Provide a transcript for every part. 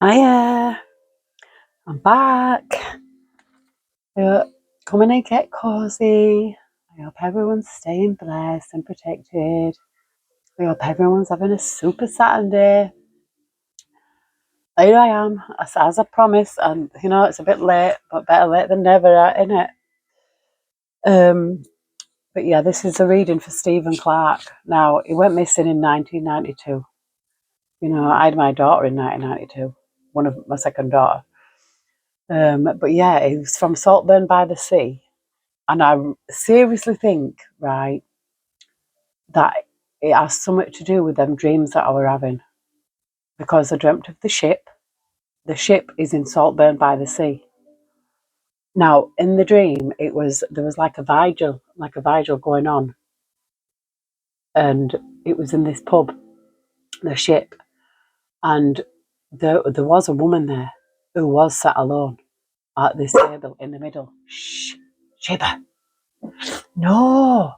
Hiya, I'm back. Come in and get cozy. I hope everyone's staying blessed and protected. I hope everyone's having a super Saturday. Here I am, as I promised, and it's a bit late, but better late than never, innit? But yeah, this is a reading for Stephen Clark. Now, he went missing in 1992. I had my daughter in 1992, one of my second daughter. But yeah, he was from Saltburn by the Sea. And I seriously think, right, that it has something to do with them dreams that I were having. Because I dreamt of the ship. The ship is in Saltburn by the Sea. Now, in the dream, there was like a vigil going on. And it was in this pub, the ship. And there was a woman there who was sat alone at this table in the middle. Shh, Shiba. No.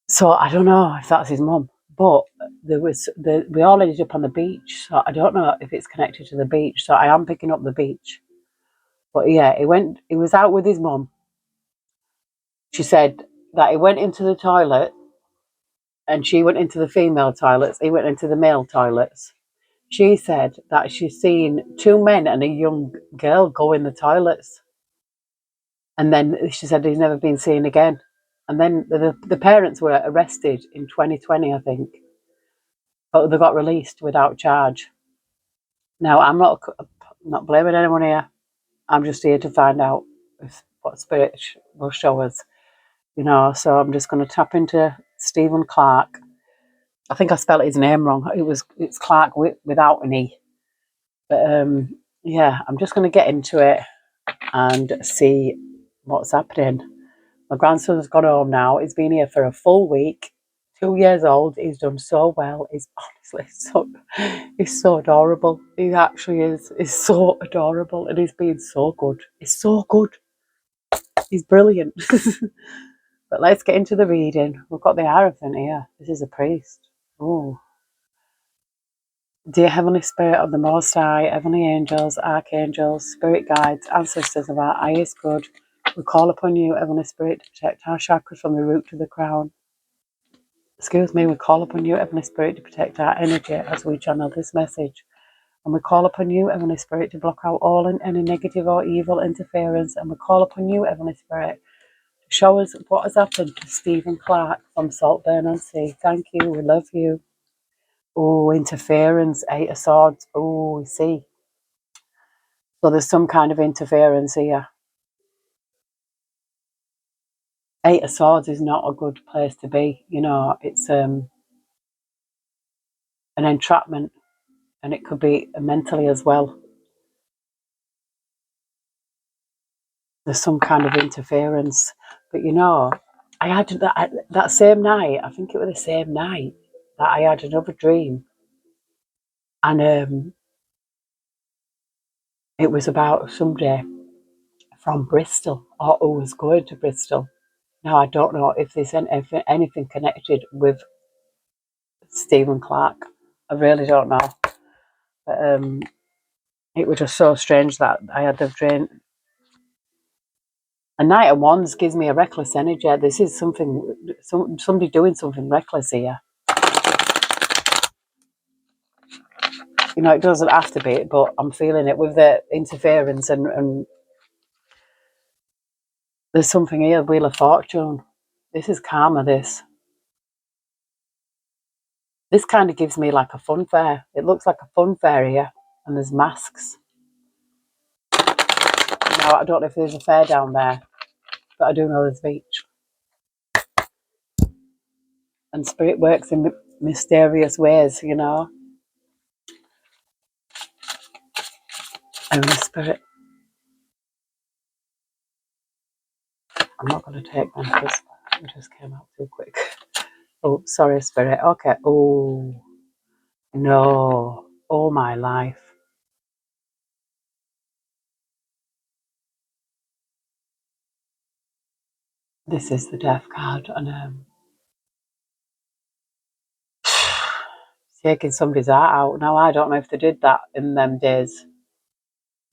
So I don't know if that's his mum, but we all ended up on the beach, so I don't know if it's connected to the beach. So I am picking up the beach, but yeah, he was out with his mum. She said that he went into the toilet, and she went into the female toilets. He went into the male toilets. She said that she's seen two men and a young girl go in the toilets, and then she said he's never been seen again. And then the parents were arrested in 2020, I think. But they got released without charge. Now, I'm not blaming anyone here. I'm just here to find out what spirit will show us, So I'm just going to tap into Stephen Clark. I think I spelled his name wrong. It's Clark without an E. But yeah, I'm just going to get into it and see what's happening. My grandson's gone home now. He's been here for a full week. 2 years old. He's done so well. He's so adorable. He actually is. He's so adorable, and he's been so good. He's so good. He's brilliant. But let's get into the reading. We've got the Hierophant here. This is a priest. Oh, dear Heavenly Spirit of the Most High, Heavenly Angels, Archangels, Spirit Guides, Ancestors of our highest good, we call upon you, Heavenly Spirit, to protect our chakras from the root to the crown. We call upon you, Heavenly Spirit, to protect our energy as we channel this message. And we call upon you, Heavenly Spirit, to block out all and any negative or evil interference. And we call upon you, Heavenly Spirit, to show us what has happened to Stephen Clark from Saltburn-on-Sea. Thank you. We love you. Oh, interference, 8 of Swords. Oh, we see. So there's some kind of interference here. 8 of Swords is not a good place to be. It's an entrapment, and it could be mentally as well. There's some kind of interference. But I had that same night, I think it was the same night, that I had another dream. And it was about somebody from Bristol, or who was going to Bristol. Now, I don't know if there's anything connected with Stephen Clark. I really don't know. But it was just so strange that I had the dream. A Knight of Wands gives me a reckless energy. This is somebody doing something reckless here. It doesn't have to be, but I'm feeling it with the interference, and there's something here, Wheel of Fortune. This is karma, this. This kind of gives me like a fun fair. It looks like a fun fair here, and there's masks. Now, I don't know if there's a fair down there, but I do know there's a beach. And spirit works in mysterious ways, And the spirit. I'm not going to take them because it just came out too quick. Oh, sorry, spirit. Okay. Oh, no. All my life. This is the Death card, and taking somebody's heart out. Now, I don't know if they did that in them days.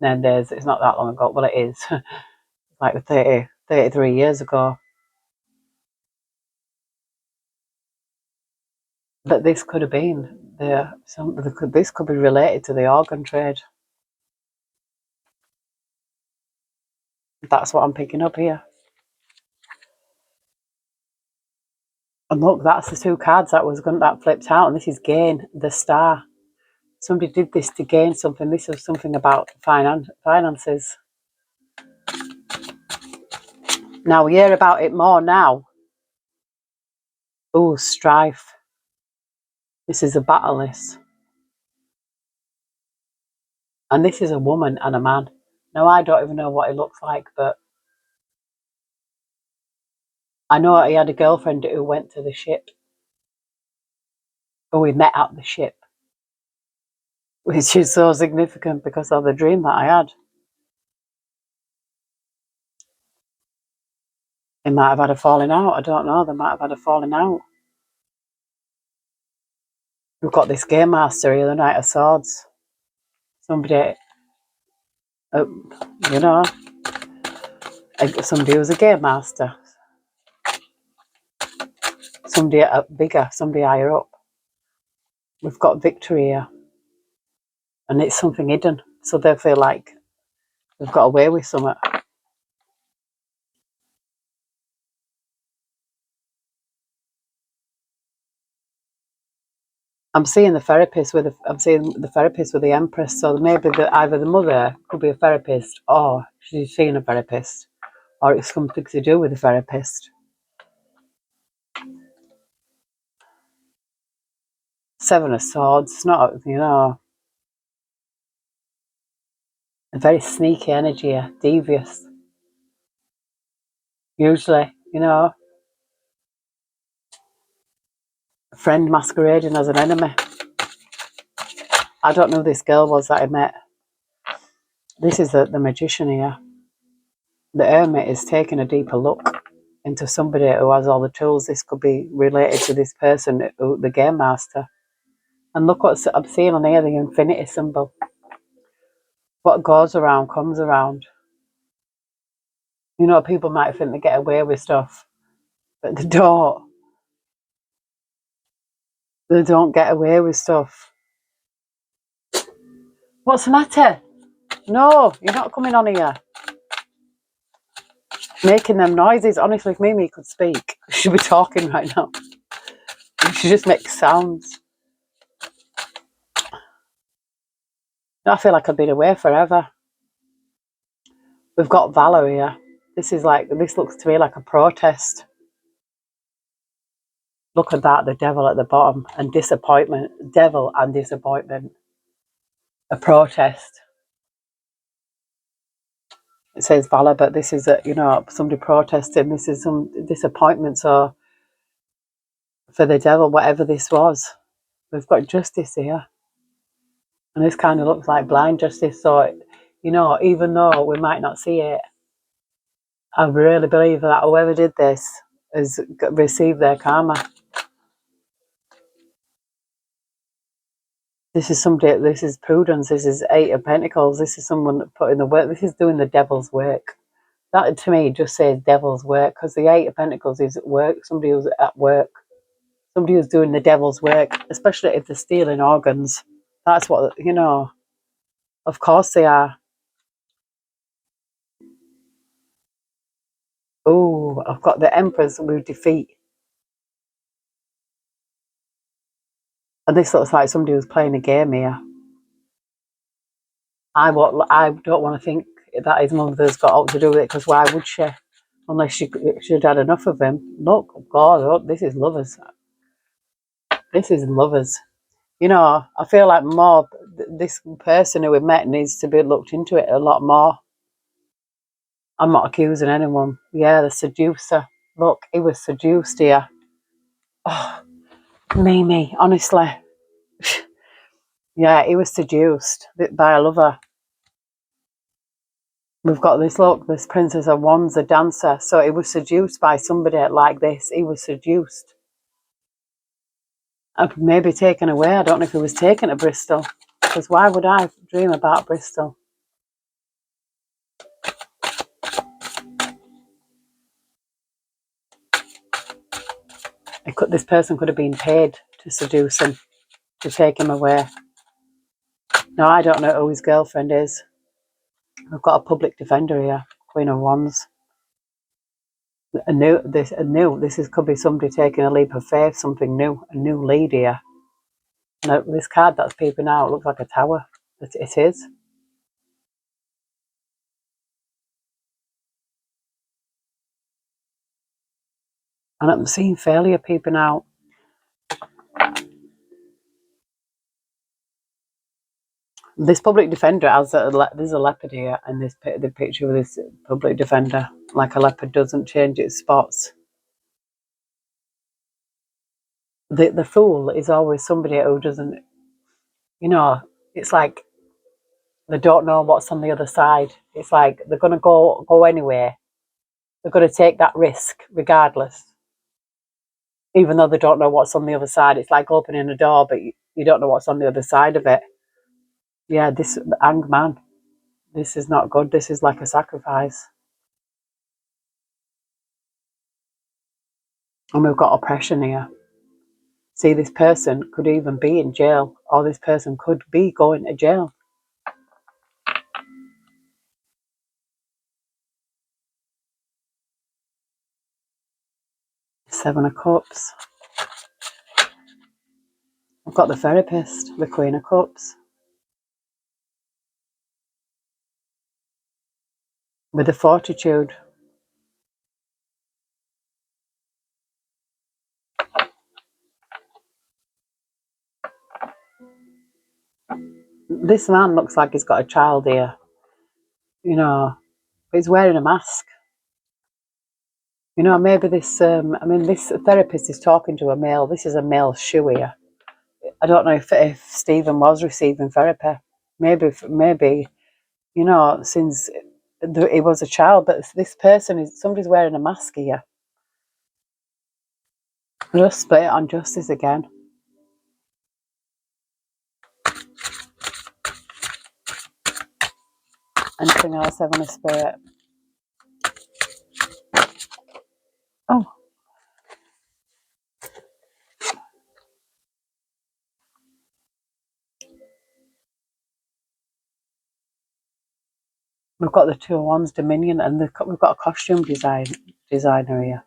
It's not that long ago. Well, it is. Like 33 years ago. But this could have been this could be related to the organ trade. That's what I'm picking up here. And look, that's the two cards that flipped out, and this is gain, the star. Somebody did this to gain something. This was something about finances. Now we hear about it more now. Oh, strife. This is a battle list. And this is a woman and a man. Now, I don't even know what he looks like, but I know he had a girlfriend who went to the ship. Or we met at the ship. Which is so significant because of the dream that I had. They might have had a falling out. I don't know. They might have had a falling out. We've got this game master here, the Knight of Swords. Somebody, you know, somebody who's a game master. Somebody bigger, somebody higher up. We've got victory here. And it's something hidden. So they feel like they've got away with something. I'm seeing the therapist with the Empress. So maybe either the mother could be a therapist, or she's seeing a therapist, or it's something to do with the therapist. Seven of Swords. It's not, a very sneaky energy here, devious. Usually, a friend masquerading as an enemy. I don't know who this girl was that I met. This is the magician here. The hermit is taking a deeper look into somebody who has all the tools. This could be related to this person, the game master. And look what I'm seeing on here, the infinity symbol. What goes around comes around. People might think they get away with stuff, but they don't. They don't get away with stuff. What's the matter? No, you're not coming on here. Making them noises. Honestly, if Mimi could speak, she'd be talking right now. She just makes sounds. I feel like I've been away forever. We've got Valor here. This looks to me like a protest. Look at that, the devil at the bottom, and disappointment. Devil and disappointment. A protest. It says Valor, but this is somebody protesting. This is some disappointment. So for the devil, whatever this was, we've got justice here. And this kind of looks like blind justice. So, even though we might not see it, I really believe that whoever did this has received their karma. This is prudence. This is Eight of Pentacles. This is someone putting the work. This is doing the devil's work. That to me just says devil's work, because the Eight of Pentacles is at work. Somebody who's at work. Somebody who's doing the devil's work, especially if they're stealing organs. That's what, of course they are. Oh, I've got the Emperor's with defeat. And this looks like somebody who's playing a game here. I don't want to think that his mother's got all to do with it, because why would she? Unless she'd had enough of him. Look, God, this is lovers. This is lovers. I feel like more, this person who we met needs to be looked into it a lot more. I'm not accusing anyone. Yeah, the seducer. Look, he was seduced here. Oh, Mimi, honestly. Yeah, he was seduced by a lover. We've got this Princess of Wands, a dancer. So he was seduced by somebody like this. He was seduced. Maybe taken away. I don't know if he was taken to Bristol. Because why would I dream about Bristol? This person could have been paid to seduce him, to take him away. No, I don't know who his girlfriend is. I've got a public defender here, Queen of Wands. This could be somebody taking a leap of faith, something new, a new lead here. Now, this card that's peeping out looks like a tower. It is. And I'm seeing failure peeping out. This public defender has there's a leopard here, and the picture of this public defender, like a leopard doesn't change its spots. The fool is always somebody who doesn't, it's like they don't know what's on the other side. It's like they're going to go anywhere. They're going to take that risk regardless, even though they don't know what's on the other side. It's like opening a door, but you don't know what's on the other side of it. Yeah, this hanged man. This is not good. This is like a sacrifice. And we've got oppression here. See, this person could even be in jail, or this person could be going to jail. Seven of Cups. I've got the therapist, the Queen of Cups. With the fortitude. This man looks like he's got a child here. But he's wearing a mask. Maybe this therapist is talking to a male. This is a male shoe here. I don't know if Stephen was receiving therapy. Maybe, since he was a child, but this person somebody's wearing a mask here. Just split it on justice again. Anything else, Heaven of Spirit? Oh. We've got the Two of Wands, Dominion, and we've got a costume designer here.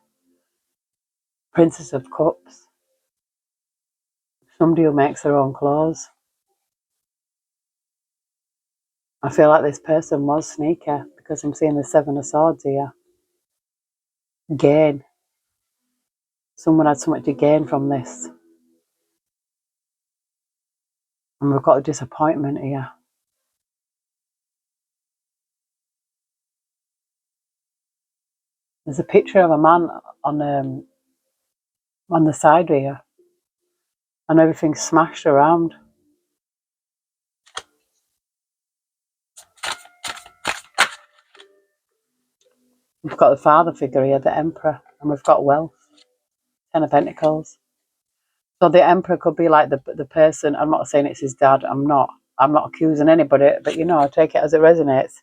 Princess of Cups. Somebody who makes their own clothes. I feel like this person was sneaky because I'm seeing the Seven of Swords here. Gain. Someone had something to gain from this. And we've got a disappointment here. There's a picture of a man on the side here. And everything's smashed around. We've got the father figure here, the Emperor, and we've got wealth. Ten of Pentacles. So the Emperor could be like the person. I'm not saying it's his dad. I'm not accusing anybody, but I take it as it resonates.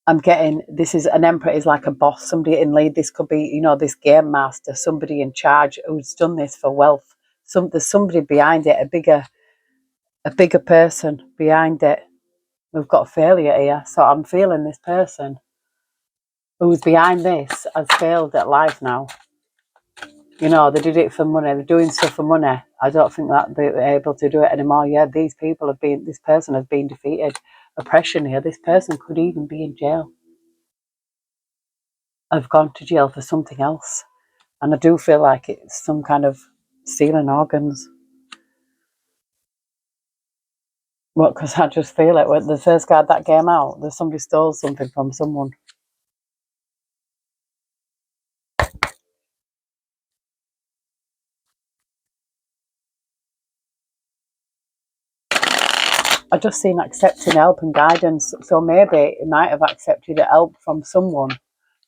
I'm getting this is an Emperor is like a boss, somebody in lead. This could be, this game master, somebody in charge who's done this for wealth. There's somebody behind it, a bigger person behind it. We've got failure here, so I'm feeling this person who's behind this has failed at life now. They did it for money. They're doing stuff for money. I don't think that they're able to do it anymore. Yeah, this person has been defeated. Oppression here. This person could even be in jail. I've gone to jail for something else. And I do feel like it's some kind of stealing organs. Well, because I just feel it. When the first card that came out, there's somebody stole something from someone. I just seen accepting help and guidance. So maybe it might have accepted help from someone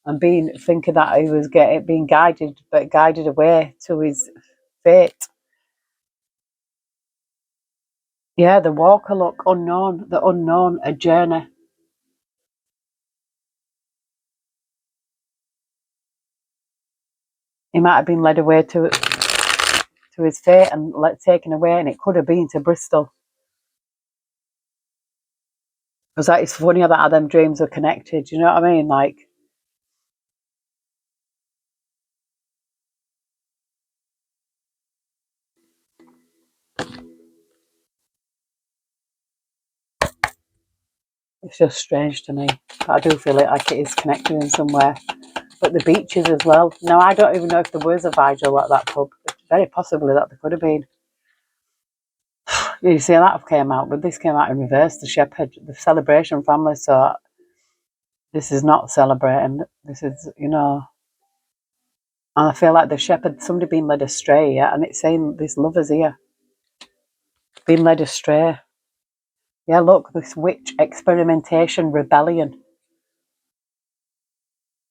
and thinking that he was being guided away to his fate. Yeah, the walker look, unknown, the unknown, a journey. He might have been led away to his fate and taken away, and it could have been to Bristol. Because it's funny how them dreams are connected. You know what I mean? Like, it's just strange to me. But I do feel like it is connected in somewhere. But the beaches as well. Now, I don't even know if there was a vigil at that pub. It's very possibly that there could have been. You see, that came out, but this came out in reverse. The shepherd, the celebration family. So this is not celebrating. This is, and I feel like the shepherd, somebody being led astray, yeah, and it's saying this lover's here, being led astray. Yeah, look, this witch, experimentation, rebellion.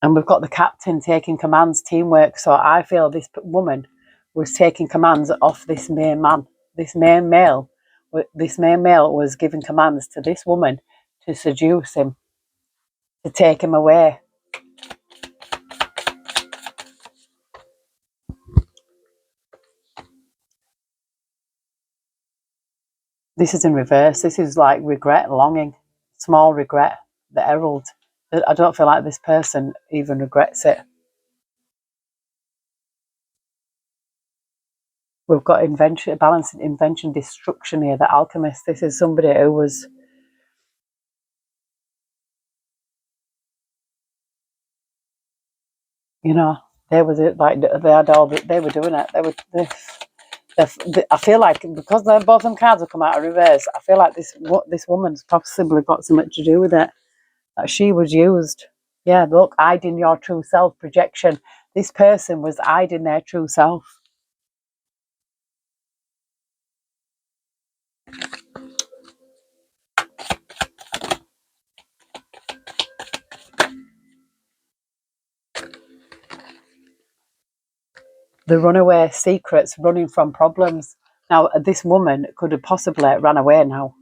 And we've got the captain taking commands, teamwork. So I feel this woman was taking commands off this main man. This main male was giving commands to this woman to seduce him, to take him away. This is in reverse. This is like regret, longing, small regret, the herald. I don't feel like this person even regrets it. We've got invention, balancing invention, destruction here, the alchemist. This is somebody who was, they was it, like they had all, they were doing it. I feel like because both of them cards have come out of reverse, I feel like this woman's possibly got something to do with it. That she was used. Yeah, look, hiding your true self, projection. This person was hiding their true self. The runaway secrets, running from problems. Now, this woman could have possibly ran away now.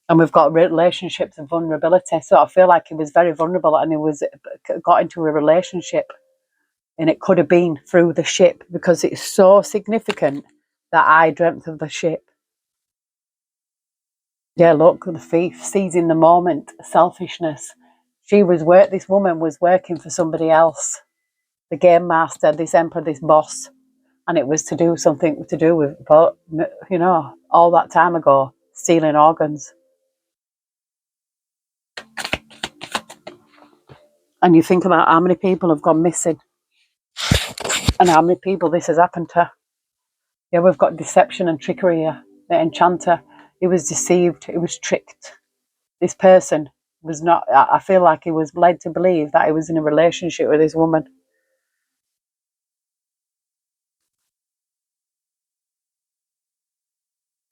And we've got relationships and vulnerability. So I feel like he was very vulnerable and got into a relationship. And it could have been through the ship because it's so significant that I dreamt of the ship. Yeah, look, the thief, seizing the moment, selfishness. This woman was working for somebody else. The game master, this emperor, this boss. And it was to do something to do with, all that time ago, stealing organs. And you think about how many people have gone missing and how many people this has happened to. Yeah, we've got deception and trickery here. The enchanter, he was deceived, he was tricked. This person was not, I feel like he was led to believe that he was in a relationship with this woman.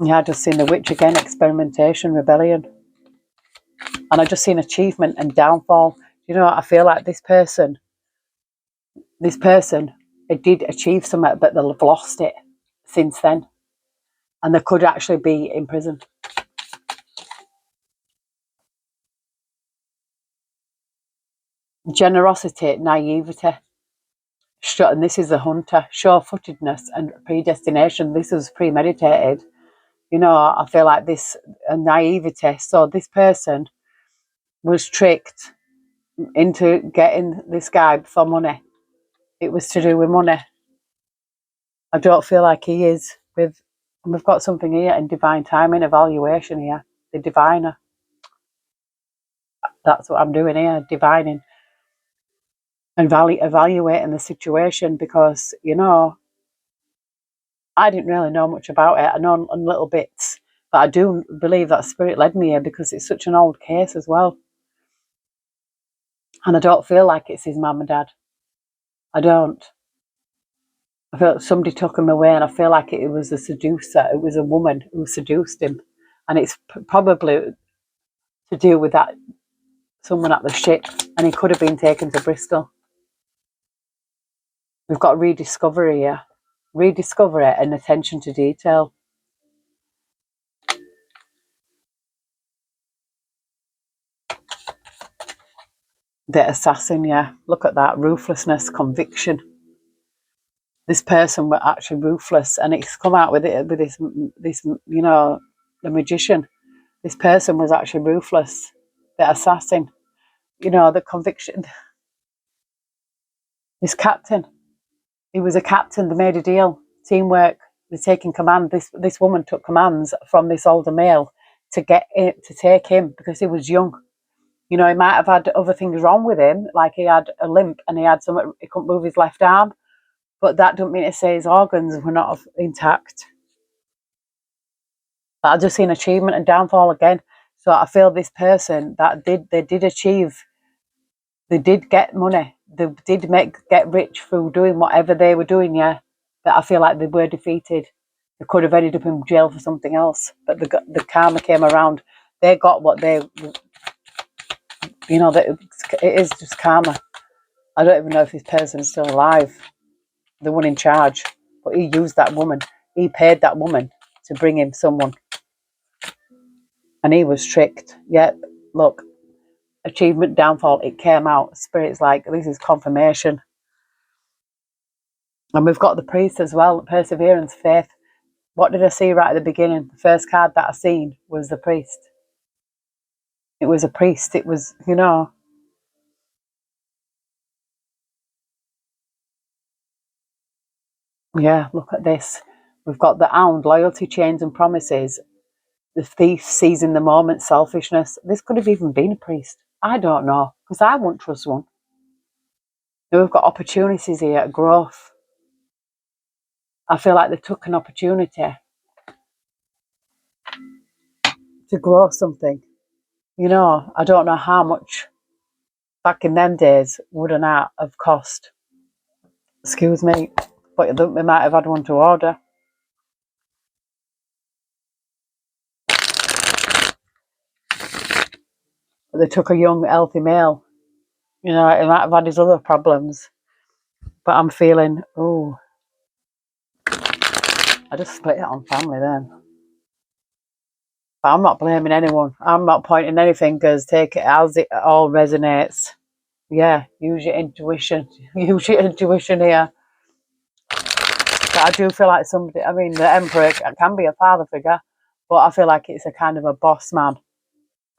Yeah, I just seen the witch again, experimentation, rebellion. And I just seen achievement and downfall. I feel like this person, it did achieve something, but they'll have lost it since then. And they could actually be in prison. Generosity, naivety. And this is a hunter, sure-footedness and predestination. This was premeditated. I feel like this naivety. So this person was tricked into getting this guy for money. It was to do with money. I don't feel like he is we've got something here in divine timing, evaluation here. The diviner. That's what I'm doing here, divining and evaluating the situation because, I didn't really know much about it. I know on little bits, but I do believe that spirit led me here because it's such an old case as well. And I don't feel like it's his mum and dad. I don't. I feel like somebody took him away, and I feel like it was a seducer. It was a woman who seduced him, and it's probably to do with that someone at the ship, and he could have been taken to Bristol. We've got rediscovery here. Rediscovery and attention to detail. The assassin, yeah. Look at that. Ruthlessness, conviction. This person were actually ruthless, and it's come out with it with this you know, the magician. This person was actually ruthless. The assassin. You know, the conviction. This captain. He was a captain. They made a deal. Teamwork. They're taking command. This woman took commands from this older male to take him because he was young. You know, he might have had other things wrong with him, like he had a limp and he couldn't move his left arm, but that don't mean to say his organs were not intact. But I've just seen achievement and downfall again. So I feel this person they did get money, they did get rich through doing whatever they were doing, yeah. But I feel like they were defeated. They could have ended up in jail for something else, but the karma came around. They got what they, you know, that it is just karma. I don't even know if this person's still alive, the one in charge, but he used that woman. He paid that woman to bring him someone, and he was tricked. Yep, look, achievement, downfall, it came out. Spirit's like, this is confirmation. And we've got the priest as well, perseverance, faith. What did I see right at the beginning? The first card that I seen was the priest. It was a priest. It was, you know, yeah, look at this. We've got the hound, loyalty, chains and promises. The thief, seizing the moment, selfishness. This could have even been a priest. I don't know, because I wouldn't trust one. We've got opportunities here, growth. I feel like they took an opportunity to grow something. You know, I don't know how much back in them days would an art have cost. Excuse me, but we might have had one to order. But they took a young, healthy male. You know, he might have had his other problems. But I'm feeling, oh, I just split it on family then. But I'm not blaming anyone. I'm not pointing any fingers. Take it as it all resonates. Yeah, use your intuition. Use your intuition here. But I do feel like somebody, I mean, the Emperor can be a father figure, but I feel like it's a kind of a boss man.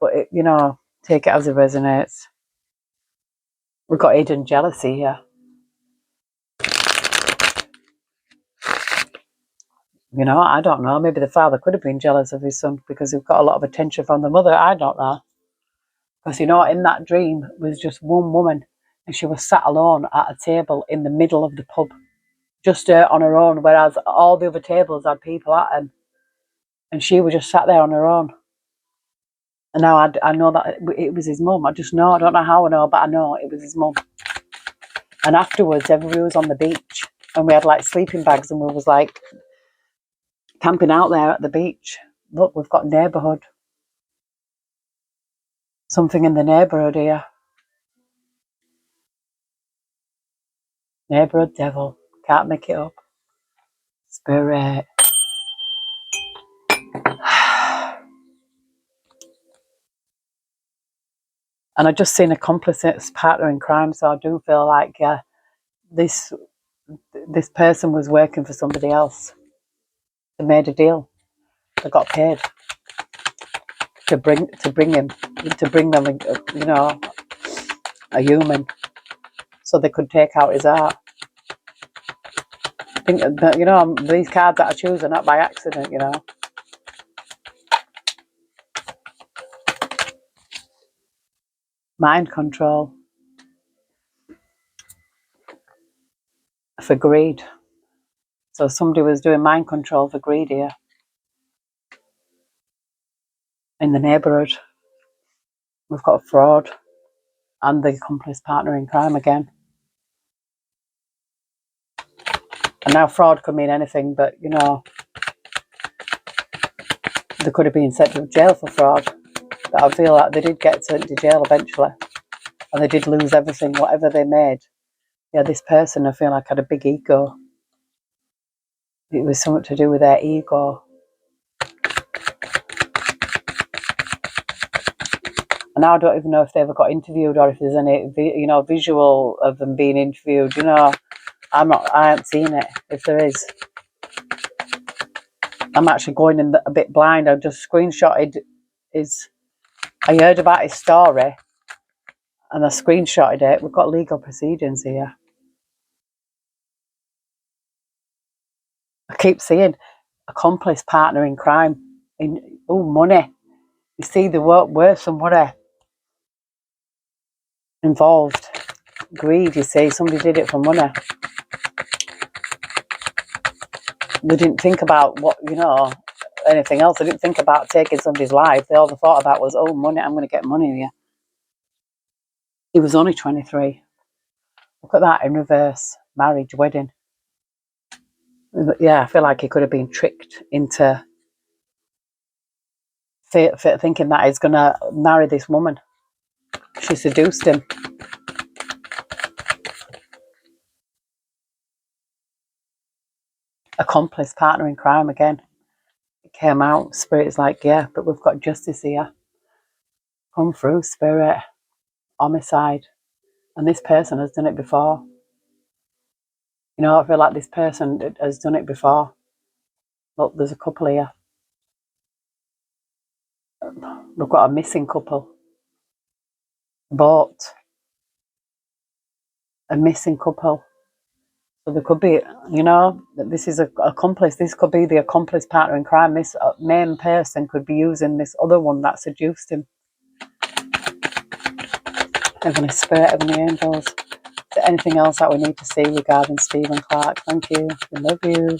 But, you know, take it as it resonates. We've got hidden jealousy here. You know, I don't know. Maybe the father could have been jealous of his son because he's got a lot of attention from the mother. I don't know. Because, you know, in that dream was just one woman and she was sat alone at a table in the middle of the pub, just on her own, whereas all the other tables had people at them. And she was just sat there on her own. And now I know that it was his mum. I just know. I don't know how I know, but I know it was his mum. And afterwards, everybody was on the beach. And we had like sleeping bags and we was like camping out there at the beach. Look, we've got neighbourhood. Something in the neighbourhood here. Neighbourhood devil. Can't make it up. Spirit. And I just seen accomplices, partner in crime, so I do feel like this person was working for somebody else. They made a deal. They got paid to bring them, you know, a human, so they could take out his art. I think that, you know, these cards that I choose are not by accident, you know. Mind control. For greed. So somebody was doing mind control for greed here. In the neighbourhood. We've got fraud. And the accomplice partner in crime again. And now fraud could mean anything, but, you know, they could have been sent to jail for fraud. But I feel like they did get sent to jail eventually, and they did lose everything, whatever they made. Yeah, this person I feel like had a big ego. It was something to do with their ego. And now I don't even know if they ever got interviewed or if there's any, visual of them being interviewed. I haven't seen it. If there is, I'm actually going in a bit blind. I've just screenshotted I heard about his story and I screenshotted it. We've got legal proceedings here. I keep seeing accomplice, partner in crime. Money. You see, there were some money involved. Greed, you see. Somebody did it for money. They didn't think about anything else. They didn't think about taking somebody's life. All they thought about was, money, I'm going to get money here. He was only 23. Look at that in reverse. Marriage, wedding. Yeah, I feel like he could have been tricked into thinking that he's going to marry this woman. She seduced him. Accomplice, partner in crime again. It came out. Spirit's like, yeah, but we've got justice here. Come through, Spirit. Homicide. And this person has done it before. I feel like this person has done it before. Look, there's a couple here. We've got a missing couple. Boat. A missing couple. So there could be, this is an accomplice. This could be the accomplice, partner in crime. This main person could be using this other one that seduced him. Heavenly Spirit, Heavenly Angels. Is there anything else that we need to see regarding Stephen Clark? Thank you. We love you.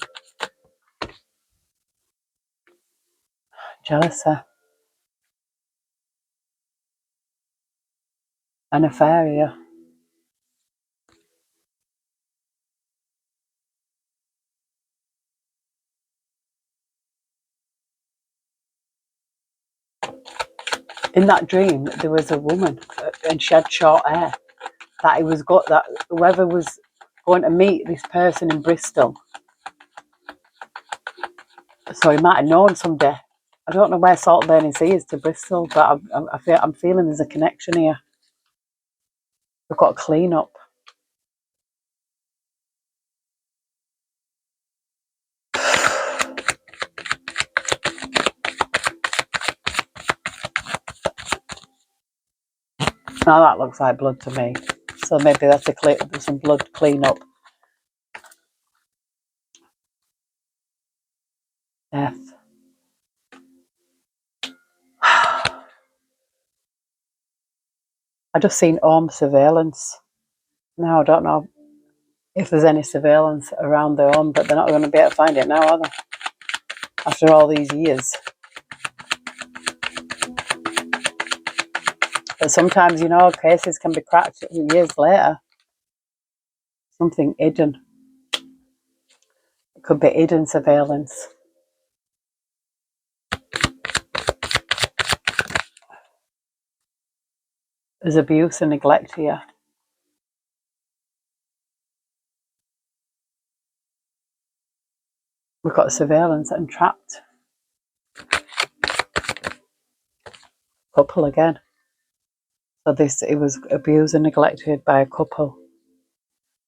Jealousy. An affair here. In that dream, there was a woman and she had short hair. That whoever was going to meet this person in Bristol. So he might have known someday. I don't know where Salt Burning Sea is to Bristol, but I'm feeling there's a connection here. We've got to clean up. Now that looks like blood to me. So maybe that's some blood clean up. Death. I just seen home surveillance. Now I don't know if there's any surveillance around the home, but they're not going to be able to find it now, are they? After all these years. But sometimes, cases can be cracked years later. Something hidden. It could be hidden surveillance. There's abuse and neglect here. We've got surveillance and trapped. Couple again. So it was abused and neglected by a couple.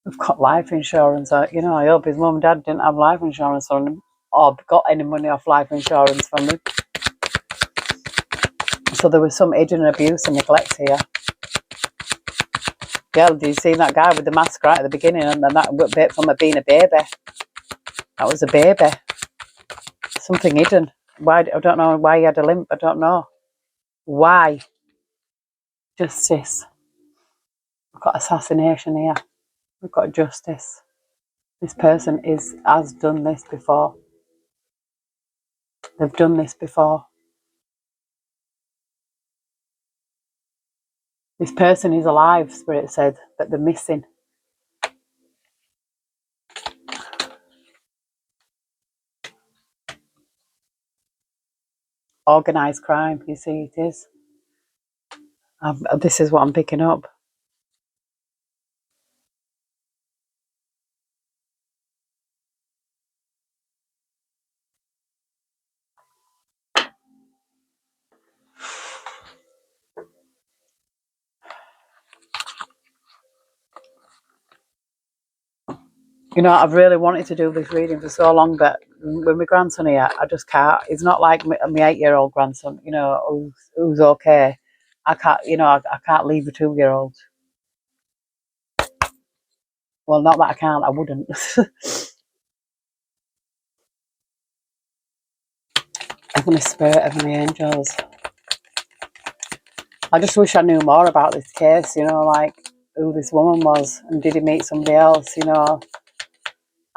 We've got life insurance. I hope his mum and dad didn't have life insurance on him or got any money off life insurance from him. So there was some hidden abuse and neglect here. Yeah, did you see that guy with the mask right at the beginning and then that bit from being a baby? That was a baby. Something hidden. Why? I don't know why he had a limp. I don't know. Why? Justice. We've got assassination here. We've got justice. This person has done this before. They've done this before. This person is alive, Spirit said, but they're missing. Organised crime, you see it is. This is what I'm picking up. You know, I've really wanted to do this reading for so long, but with my grandson here, I just can't. He's not like my 8-year-old grandson, you know, who's okay. I can't, you know, I can't leave a 2-year-old. Well, not that I can't, I wouldn't. Heavenly Spirit, Heavenly Angels. I just wish I knew more about this case, you know, like who this woman was, and did he meet somebody else, you know?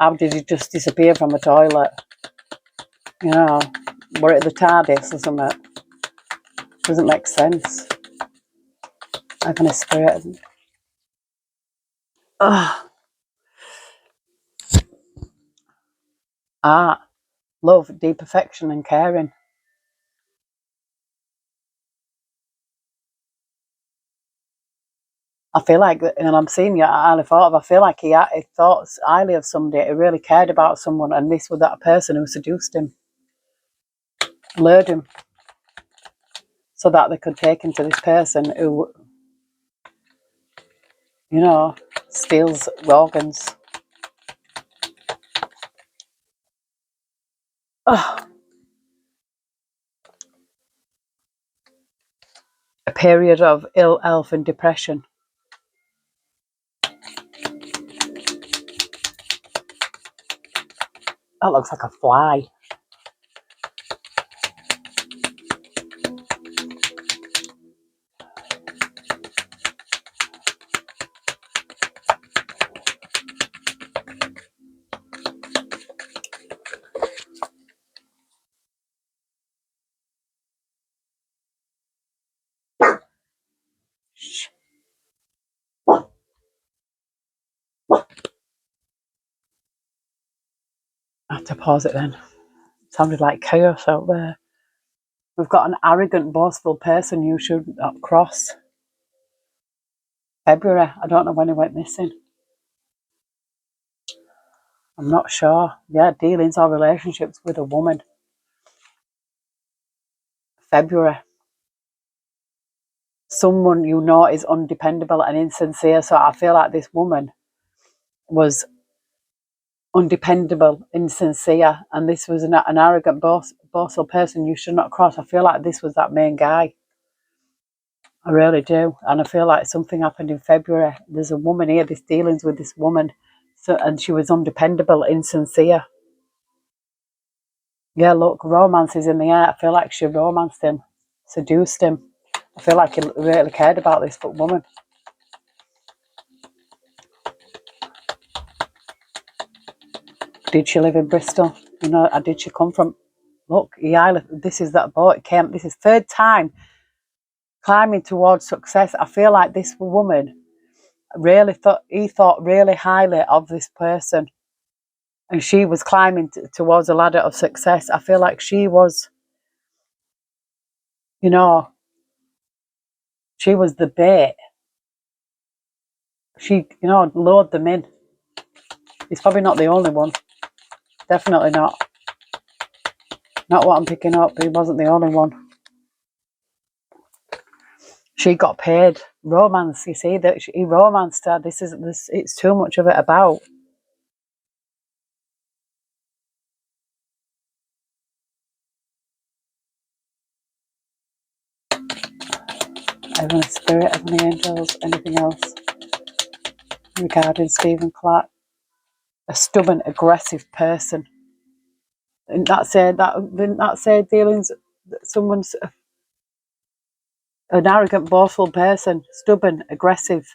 How did he just disappear from a toilet? You know, were it the TARDIS or something? Doesn't make sense. Heavenly Spirit. Ugh. Art, love, deep affection and caring. I feel like, and I'm seeing you, I highly thought of, I feel like he thought highly of somebody, he really cared about someone, and this was that person who seduced him, lured him, so that they could take him to this person who, you know, steals organs. Ugh. A period of ill health and depression. That looks like a fly. I have to pause it then. It sounded like chaos out there. We've got an arrogant, boastful person you should not cross. February. I don't know when he went missing. I'm not sure. Yeah, dealings or relationships with a woman. February. Someone you know is undependable and insincere. So I feel like this woman was undependable, insincere, and this was an arrogant, boastful person you should not cross. I feel like this was that main guy. I really do. And I feel like something happened in February. There's a woman here, this dealings with this woman. So, and she was undependable, insincere. Yeah, look, romance is in the air. I feel like she romanced him, seduced him. I feel like he really cared about this woman. Did she live in Bristol? You know, or did she come from? Look, this is that boat. This is third time climbing towards success. I feel like this woman really thought really highly of this person, and she was climbing towards a ladder of success. I feel like she was, you know, she was the bait. She, you know, lured them in. He's probably not the only one. Definitely not. Not what I'm picking up. He wasn't the only one. She got paid. Romance, you see, that he romanced her. This. It's too much of it about. Heavenly Spirit, Heavenly Angels, anything else regarding Stephen Clark? A stubborn, aggressive person. Didn't that say dealings? Someone's an arrogant, boastful person, stubborn, aggressive.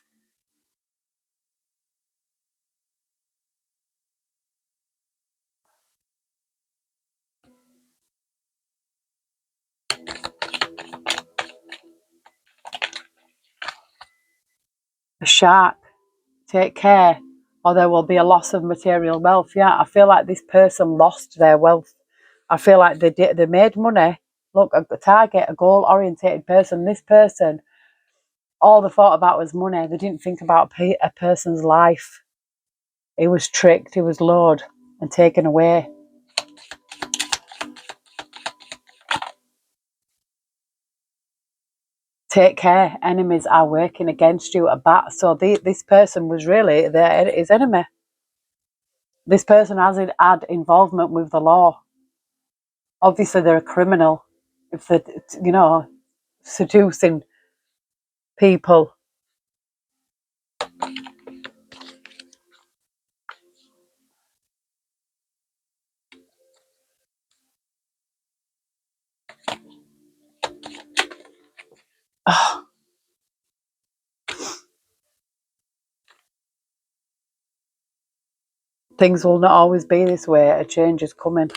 A shark. Take care, or there will be a loss of material wealth. Yeah, I feel like this person lost their wealth. I feel like they made money. Look, a target, a goal-orientated person. This person all they thought about was money. They didn't think about a person's life. He was tricked, he was lured and taken away. Take care, enemies are working against you at bat. So this person was really his enemy. This person has had involvement with the law. Obviously, they're a criminal if they're, seducing people. Oh, things will not always be this way. A change is coming.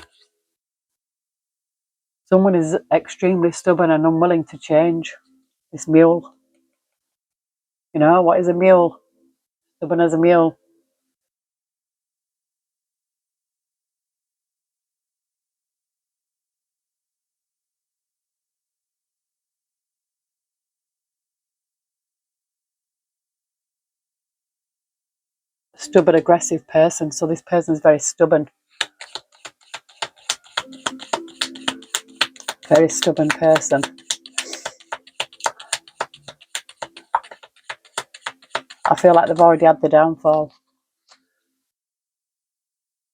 Someone is extremely stubborn and unwilling to change. This mule. What is a mule? Stubborn as a mule. Stubborn, aggressive person. So this person is very stubborn. Very stubborn person. I feel like they've already had the downfall.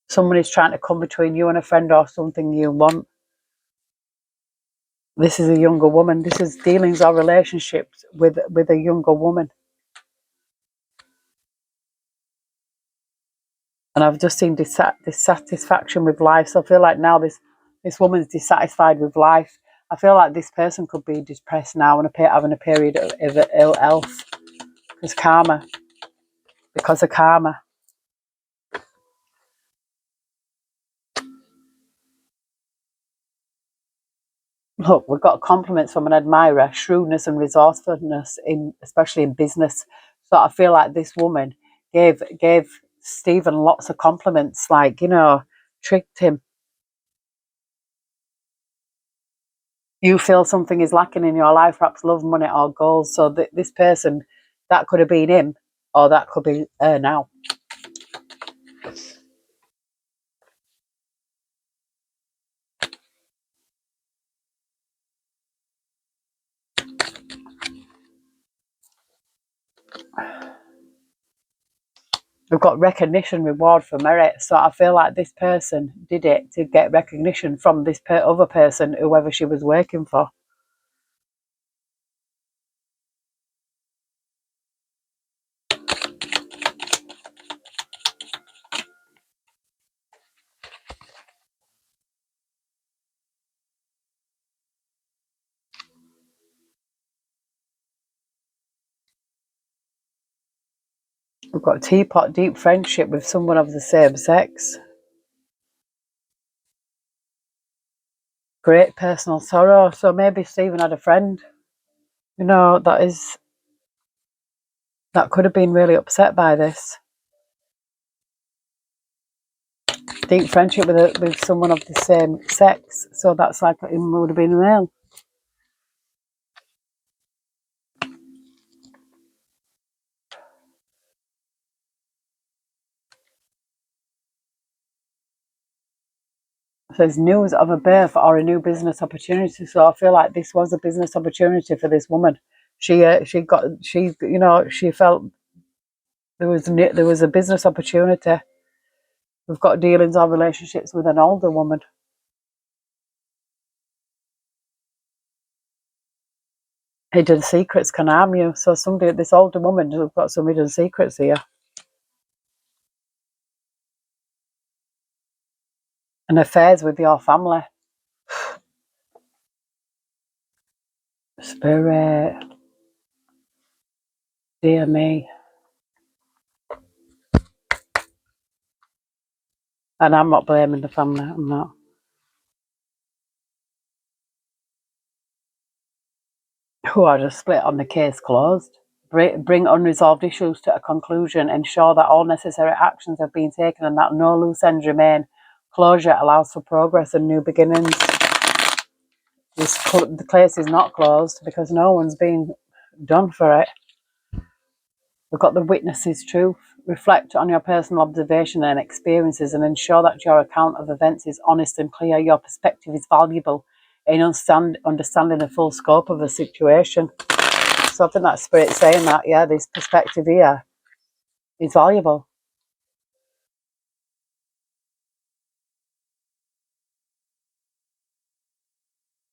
Someone is trying to come between you and a friend or something you want. This is a younger woman. This is dealings or relationships with a younger woman. And I've just seen dissatisfaction with life. So I feel like now this woman's dissatisfied with life. I feel like this person could be depressed now and having a period of ill health. Because of karma. Look, we've got compliments from an admirer, shrewdness and resourcefulness, especially in business. So I feel like this woman gave Stephen lots of compliments, like, tricked him. You feel something is lacking in your life, perhaps love, money or goals. So this person, that could have been him, or that could be her now. We've got recognition, reward for merit. So I feel like this person did it to get recognition from this other person, whoever she was working for. We've got teapot, deep friendship with someone of the same sex. Great personal sorrow. So maybe Stephen had a friend, that could have been really upset by this. Deep friendship with someone of the same sex. So that's like it would have been a male. There's news of a birth or a new business opportunity. So I feel like this was a business opportunity for this woman. She felt there was a business opportunity. We've got dealings or relationships with an older woman. Hidden secrets can harm you. So this older woman has got some hidden secrets here. And affairs with your family. Spirit. Dear me. And I'm not blaming the family. I'm not. Who are just split on the case closed. Bring unresolved issues to a conclusion. Ensure that all necessary actions have been taken and that no loose ends remain. Closure allows for progress and new beginnings. The case is not closed because no one's been done for it. We've got the witness's truth. Reflect on your personal observation and experiences and ensure that your account of events is honest and clear. Your perspective is valuable in understanding the full scope of a situation. So I think that Spirit's saying that, yeah, this perspective here is valuable.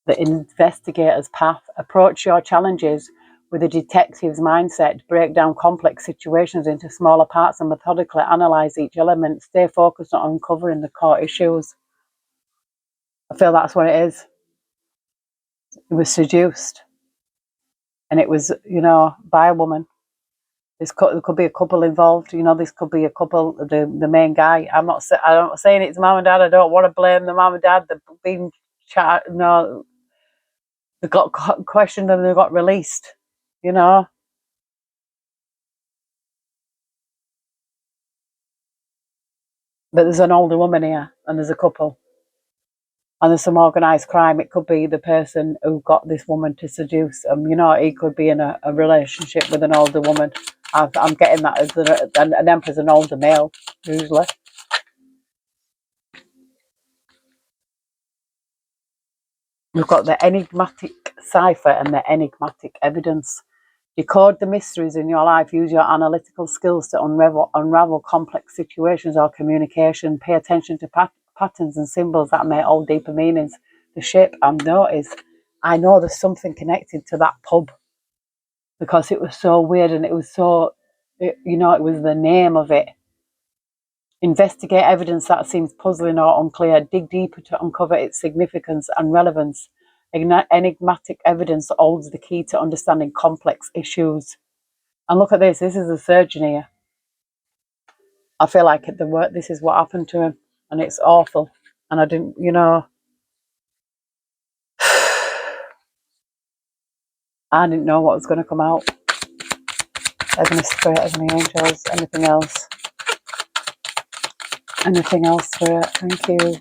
The investigator's path. Approach your challenges with a detective's mindset. Break down complex situations into smaller parts and methodically analyse each element. Stay focused on uncovering the core issues. I feel that's what it is. It was seduced, and it was, by a woman. There could be a couple involved. This could be a couple. The main guy. I'm not saying it's mum and dad. I don't want to blame the mum and dad. They've been no. They got questioned and they got released. But there's an older woman here, and there's a couple, and there's some organised crime. It could be the person who got this woman to seduce him. He could be in a relationship with an older woman. I'm getting that as an emperor's an older male, usually. We've got the enigmatic cipher and the enigmatic evidence. Decode the mysteries in your life. Use your analytical skills to unravel complex situations or communication. Pay attention to patterns and symbols that may hold deeper meanings. The shape I've noticed, I know there's something connected to that pub because it was so weird and it was so, it was the name of it. Investigate evidence that seems puzzling or unclear. Dig deeper to uncover its significance and relevance. Enigmatic evidence holds the key to understanding complex issues. And look at this. This is a surgeon here. I feel like this is what happened to him, and it's awful. And I didn't, I didn't know what was going to come out. Heavenly Spirit, Heavenly Angels, anything else? Anything else, Spirit? Thank you.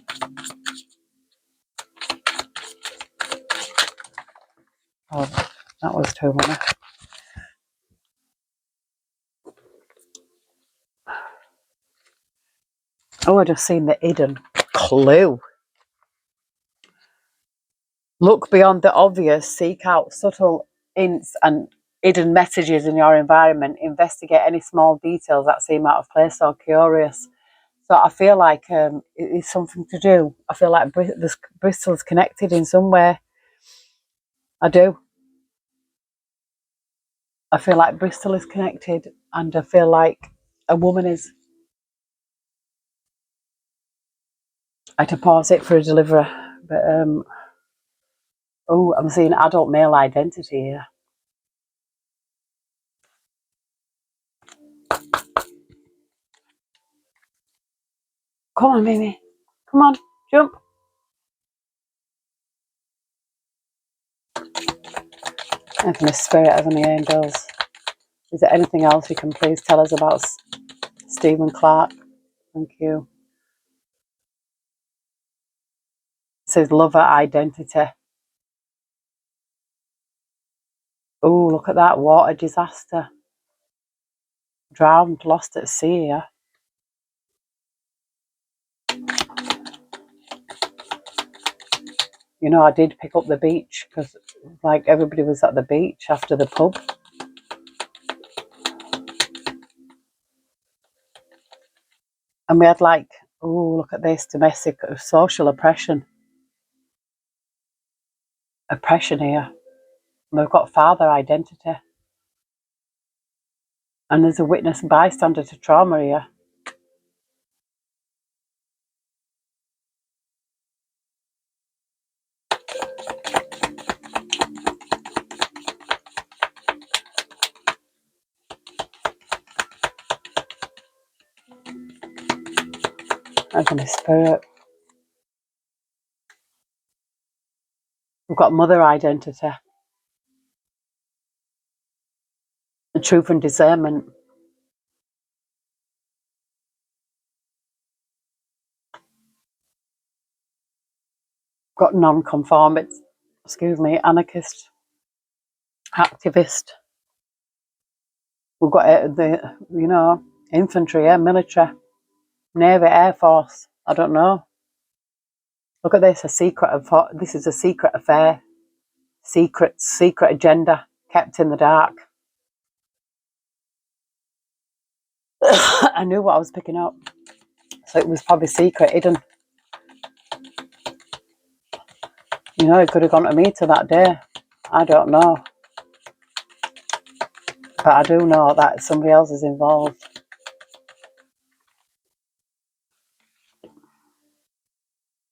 Oh, that was too many. Oh, I just seen the hidden clue. Look beyond the obvious. Seek out subtle hints and hidden messages in your environment. Investigate any small details that seem out of place or curious. So I feel like it is something to do. I feel like Bristol's connected in some way. I do. I feel like Bristol is connected, and I feel like a woman is. I had to pause it for a deliverer, but I'm seeing adult male identity here. Come on, Mimi. Come on, jump. Heavenly Spirit, Heavenly Angels. Is there anything else you can please tell us about Stephen Clark? Thank you. It says lover identity. Oh, look at that water disaster. Drowned, lost at sea here. I did pick up the beach because everybody was at the beach after the pub. And we had look at this, domestic social oppression. Oppression here. And we've got father identity. And there's a witness bystander to trauma here. Heavenly Spirit. We've got mother identity. The truth and discernment. Got non-conformist, anarchist, activist. We've got the, infantry, military, navy, air force. I don't know. Look at this, this is a secret affair. Secret agenda kept in the dark. I knew what I was picking up. So it was probably secret, hidden. It could have gone to me to that day. I don't know. But I do know that somebody else is involved.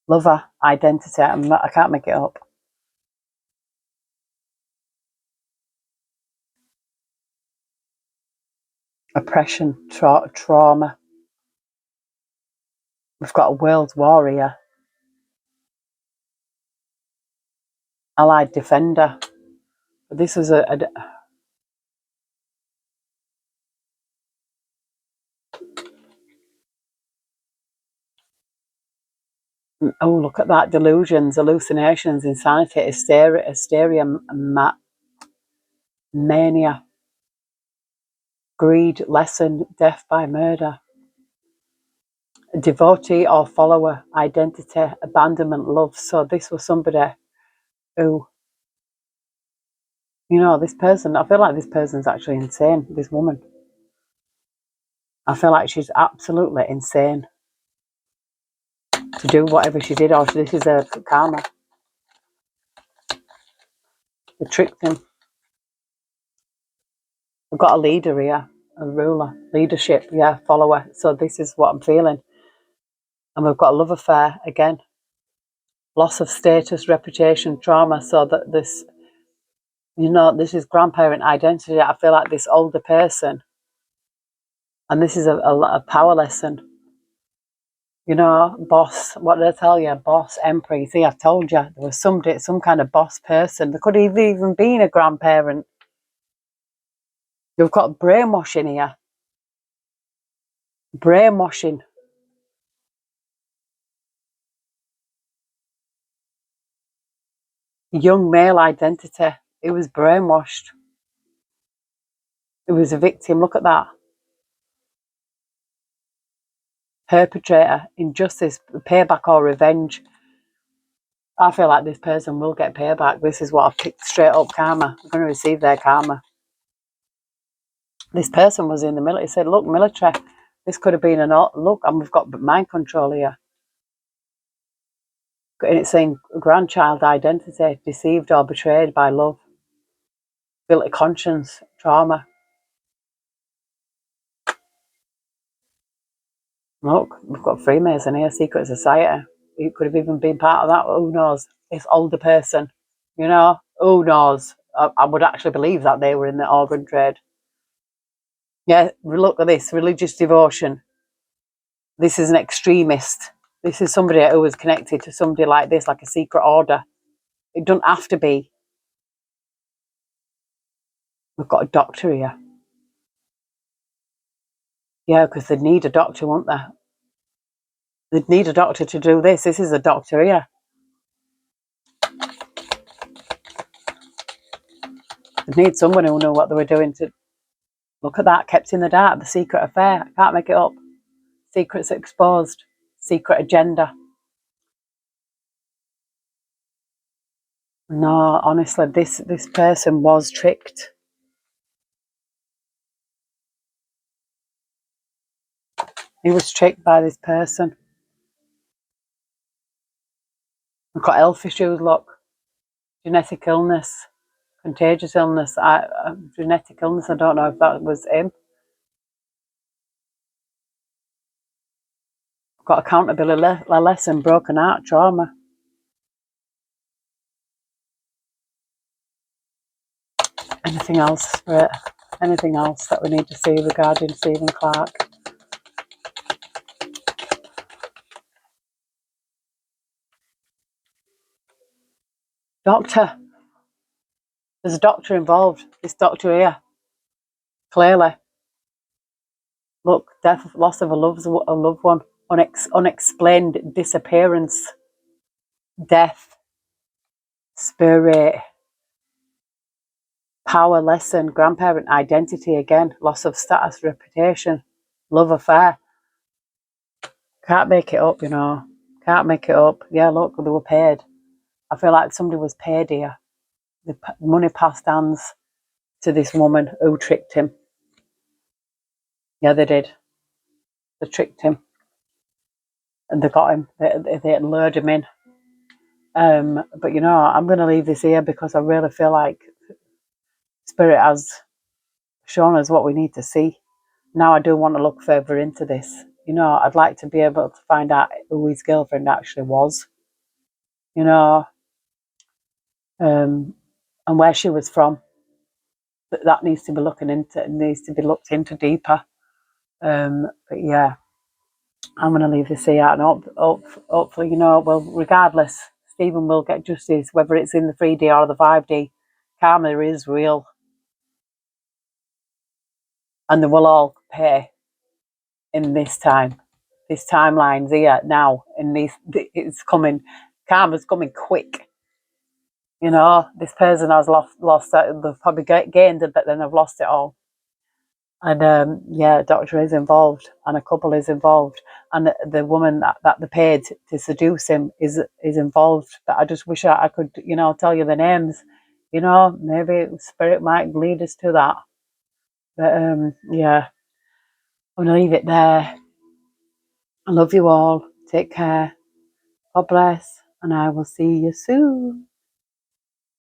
Lover, identity, I can't make it up. Oppression, trauma. We've got a world warrior. Allied defender. This was oh, look at that. Delusions, hallucinations, insanity, hysteria, mania, greed, lesson, death by murder, devotee or follower, identity, abandonment, love. So this was somebody who, this person, I feel like this person's actually insane, this woman. I feel like she's absolutely insane to do whatever she did, or this is her karma. They tricked him. We've got a leader here, a ruler, leadership, follower. So this is what I'm feeling. And we've got a love affair again. Loss of status, reputation, trauma. So that this, this is grandparent identity. I feel like this older person. And this is a power lesson. Boss, what did I tell you? Boss, emperor. You see, I've told you, there was some kind of boss person. There could have even been a grandparent. You've got brainwashing here. Brainwashing. Young male identity. He was brainwashed. He was a victim. Look at that. Perpetrator, injustice, payback or revenge. I feel like this person will get payback. This is what I've picked, straight up karma. I'm going to receive their karma. This person was in the military. He said, look, military, this could have been look, and we've got mind control here. And it's saying grandchild identity, deceived or betrayed by love. Guilty conscience, trauma. Look, we've got Freemason here, secret society. It could have even been part of that. Who knows? This older person, who knows? I would actually believe that they were in the organ trade. Yeah, look at this, religious devotion. This is an extremist. This is somebody who was connected to somebody like this, like a secret order. It doesn't have to be. We've got a doctor here. Yeah, because they'd need a doctor, won't they? They'd need a doctor to do this. This is a doctor here. They'd need someone who knew what they were doing to... Look at that, kept in the dark, the secret affair. I can't make it up. Secrets exposed. Secret agenda. No, honestly, this person was tricked. He was tricked by this person. We've got health issues, look. Genetic illness. Contagious illness. Genetic illness, I don't know if that was him. We've got accountability lesson, broken heart, trauma. Anything else, Spirit? Anything else that we need to see regarding Stephen Clark? Doctor. There's a doctor involved. This doctor here. Clearly. Look, death, loss of a loved one. Unexplained disappearance. Death. Spirit. power lesson, grandparent identity again, loss of status, reputation, love affair. Can't make it up, you know. Can't make it up. Yeah, look, they were paid. I feel like somebody was paid here. The money passed hands to this woman who tricked him. Yeah, they did. They tricked him. And they got him. They lured him in. But you know, I'm going to leave this here because I really feel like Spirit has shown us what we need to see. Now I do want to look further into this. You know, I'd like to be able to find out who his girlfriend actually was. You know, and where she was from. That needs to be looked into deeper. But yeah, I'm going to leave this here, and hopefully, you know, well, regardless, Stephen will get justice, whether it's in the 3D or the 5D. Karma is real, and they will all pay in this time. This timeline's here now, and it's coming. Karma's coming quick. You know, this person has lost that. They've probably gained it, but then they've lost it all. And yeah, a doctor is involved, and a couple is involved, and the woman that they paid to seduce him is involved. But I just wish I could, you know, tell you the names. You know, maybe Spirit might lead us to that. But yeah, I'm gonna leave it there. I love you all. Take care. God bless, and I will see you soon.